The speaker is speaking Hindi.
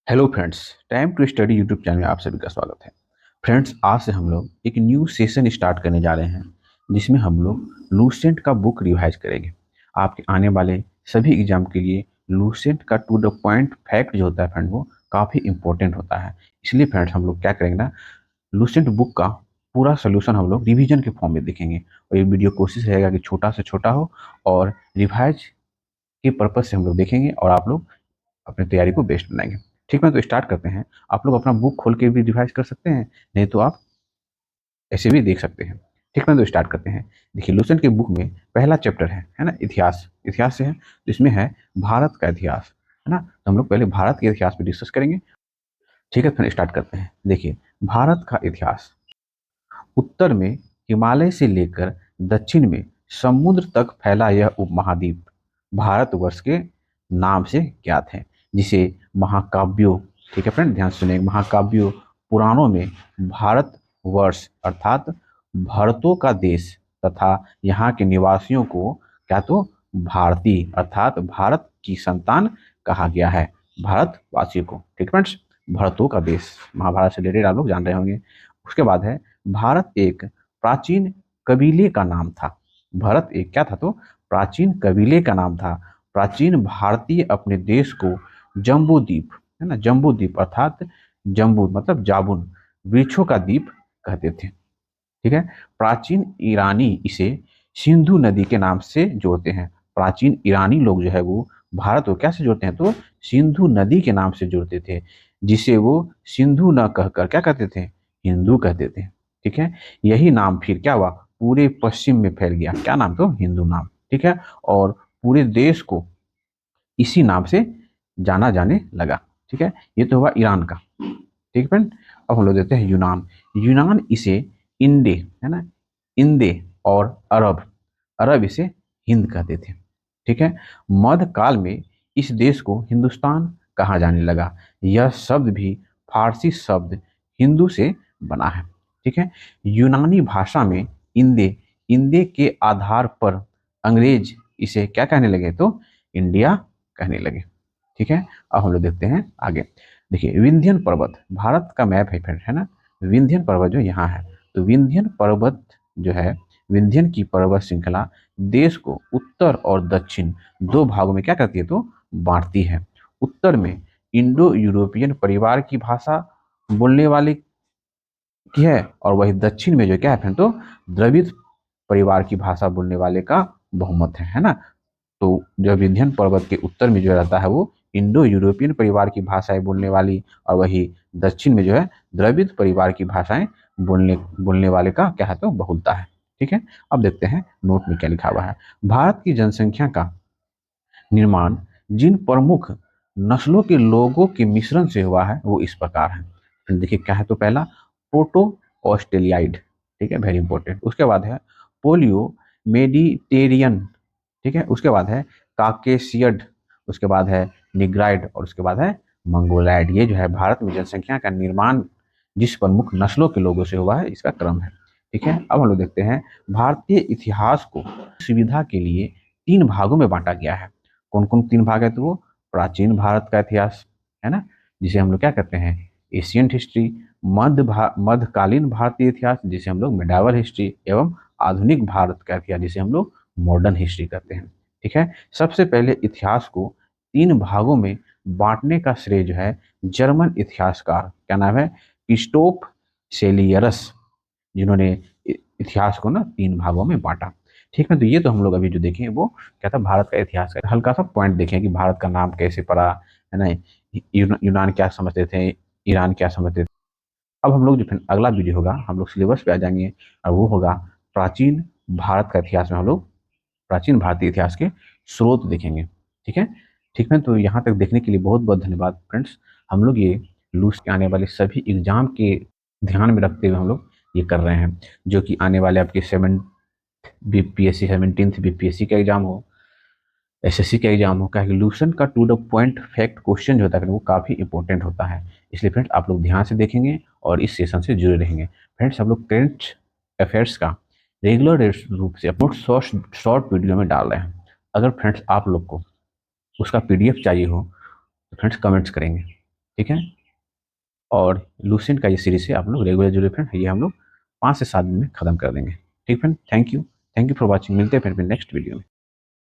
Hello friends, time to study YouTube channel में आप सभी का स्वागत है। फ्रेंड्स, आज से हम लोग एक न्यू सेशन स्टार्ट करने जा रहे हैं जिसमें हम लोग लूसेंट का बुक रिवाइज करेंगे। आपके आने वाले सभी एग्जाम के लिए लूसेंट का टू द पॉइंट फैक्ट जो होता है फ्रेंड, वो काफ़ी इंपॉर्टेंट होता है। इसलिए फ्रेंड्स, हम लोग क्या करेंगे ना, लूसेंट बुक का पूरा सोल्यूशन हम लोग रिवीजन के फॉर्म में देखेंगे। और ये वीडियो कोशिश रहेगा कि छोटा से छोटा हो और रिवाइज के पर्पज से हम लोग देखेंगे और आप लोग अपनी तैयारी को बेस्ट बनाएंगे। ठीक है, तो स्टार्ट करते हैं। आप लोग अपना बुक खोल के भी रिवाइज कर सकते हैं, नहीं तो आप ऐसे भी देख सकते हैं। ठीक है, तो स्टार्ट करते हैं। देखिए, लूसेंट के बुक में पहला चैप्टर है ना, इतिहास। इतिहास से है तो इसमें है भारत का इतिहास, है ना। तो हम लोग पहले भारत के इतिहास पे डिस्कस करेंगे। ठीक है, फिर स्टार्ट करते हैं। देखिए, भारत का इतिहास उत्तर में हिमालय से लेकर दक्षिण में समुद्र तक फैला यह उपमहाद्वीप भारतवर्ष के नाम से ज्ञात है, जिसे महाकाव्यों, ठीक है फ्रेंड, ध्यान से सुनिए, महाकाव्यों पुराणों में भारतवर्ष अर्थात भरतों का देश तथा यहाँ के निवासियों को क्या तो भारतीय अर्थात भारत की संतान कहा गया है, भारतवासियों को। ठीक फ्रेंड्स, भरतों का देश महाभारत से रिलेटेड आप लोग जान रहे होंगे। उसके बाद है, भारत एक प्राचीन कबीले का नाम था। भारत एक क्या था तो प्राचीन कबीले का नाम था। प्राचीन भारतीय अपने देश को जम्बू द्वीप, है ना, जम्बू द्वीप अर्थात जम्बू मतलब जाबुन, वृक्षों का द्वीप कहते थे। ठीक है, प्राचीन ईरानी इसे सिंधु नदी के नाम से जोड़ते हैं। प्राचीन ईरानी लोग जो है वो भारत को क्या से जोड़ते हैं तो सिंधु नदी के नाम से जोड़ते थे, जिसे वो सिंधु न कहकर क्या कहते थे, हिंदू कहते थे। ठीक है, यही नाम फिर क्या हुआ, पूरे पश्चिम में फैल गया, क्या नाम तो हिंदू नाम। ठीक है, और पूरे देश को इसी नाम से जाना जाने लगा। ठीक है, ये तो हुआ ईरान का। ठीक है फ्रेंड, अब हम लोग देते हैं यूनान। यूनान इसे इंडे, है ना, इंदे, और अरब, अरब इसे हिंद कहते थे। ठीक है, मध्यकाल में इस देश को हिंदुस्तान कहा जाने लगा। यह शब्द भी फारसी शब्द हिंदू से बना है। ठीक है, यूनानी भाषा में इंदे, इंदे के आधार पर अंग्रेज इसे क्या कहने लगे तो इंडिया कहने लगे। ठीक है, अब हम लोग देखते हैं आगे। देखिए, विंध्यन पर्वत भारत का मैप है फ्रेंड, है ना। विंध्यन पर्वत जो यहाँ है, तो विंध्यन पर्वत जो है, विंध्यन की पर्वत श्रृंखला देश को उत्तर और दक्षिण दो भागों में क्या करती है तो बांटती है। उत्तर में इंडो यूरोपियन परिवार की भाषा बोलने वाले की है, और वही दक्षिण में जो क्या है फ्रेंड तो द्रविड़ परिवार की भाषा बोलने वाले का बहुमत है ना। तो जो विंध्यन पर्वत के उत्तर में जो रहता है वो इंडो यूरोपियन परिवार की भाषाएं बोलने वाली, और वही दक्षिण में जो है द्रविड़ परिवार की भाषाएं बोलने बोलने वाले का क्या है तो बहुलता है। ठीक है, अब देखते हैं नोट में क्या लिखा हुआ है। भारत की जनसंख्या का निर्माण जिन प्रमुख नस्लों के लोगों के मिश्रण से हुआ है वो इस प्रकार है। तो देखिए क्या है तो पहला प्रोटो ऑस्ट्रेलियाइड, ठीक है, वेरी इंपॉर्टेंट। उसके बाद है पोलियो मेडिटेरियन, ठीक है, उसके बाद है काकेशियड, उसके बाद है निग्राइड, और उसके बाद है मंगोलाइड। ये जो है भारत में जनसंख्या का निर्माण जिस प्रमुख नस्लों के लोगों से हुआ है इसका क्रम है। ठीक है, अब हम लोग देखते हैं भारतीय इतिहास को सुविधा के लिए तीन भागों में बांटा गया है। कौन कौन तीन भाग है तो वो प्राचीन भारत का इतिहास, है ना, जिसे हम लोग क्या कहते हैं एशियंट हिस्ट्री, मध्यकालीन भारतीय इतिहास जिसे हम लोग मेडावल हिस्ट्री, एवं आधुनिक भारत का इतिहास जिसे हम लोग मॉडर्न हिस्ट्री कहते हैं। ठीक है, सबसे पहले इतिहास को तीन भागों में बांटने का श्रेय जो है जर्मन इतिहासकार, क्या नाम है, क्रिस्टोफ सेलियरस, जिन्होंने इतिहास को ना तीन भागों में बांटा। ठीक है, तो ये तो हम लोग अभी जो देखें वो क्या था, भारत का इतिहास का हल्का सा पॉइंट देखें कि भारत का नाम कैसे पड़ा, है ना, यूनान क्या समझते थे, ईरान क्या समझते थे। अब हम लोग जो फिर अगला वीडियो होगा हम लोग सिलेबस पे आ जाएंगे, और वो होगा प्राचीन भारत का इतिहास में हम लोग प्राचीन भारतीय इतिहास के स्रोत देखेंगे। ठीक है, ठीक है, तो यहाँ तक देखने के लिए बहुत बहुत धन्यवाद फ्रेंड्स। हम लोग ये लूस के आने वाले सभी एग्जाम के ध्यान में रखते हुए हम लोग ये कर रहे हैं, जो कि आने वाले आपके बीपीएससी 17th बीपीएससी का एग्जाम हो, एसएससी का एग्जाम हो, क्या लूसेंट का to the point fact question जो होता है वो काफ़ी इंपॉर्टेंट होता है। इसलिए फ्रेंड्स आप लोग ध्यान से देखेंगे और इस सेशन से जुड़े रहेंगे। फ्रेंड्स, हम लोग करेंट अफेयर्स का रेगुलर रूप से अपलोड शॉर्ट शॉर्ट वीडियो में डाल रहे हैं। अगर फ्रेंड्स आप लोग को उसका पीडीएफ चाहिए हो तो फ्रेंड्स कमेंट्स करेंगे। ठीक है। और लूसेंट का ये सीरीज है, आप लोग रेगुलर जो फ्रेंड ये हम लोग 5 से 7 दिन में खत्म कर देंगे। ठीक friend, thank you for watching. मिलते हैं फिर नेक्स्ट वीडियो में।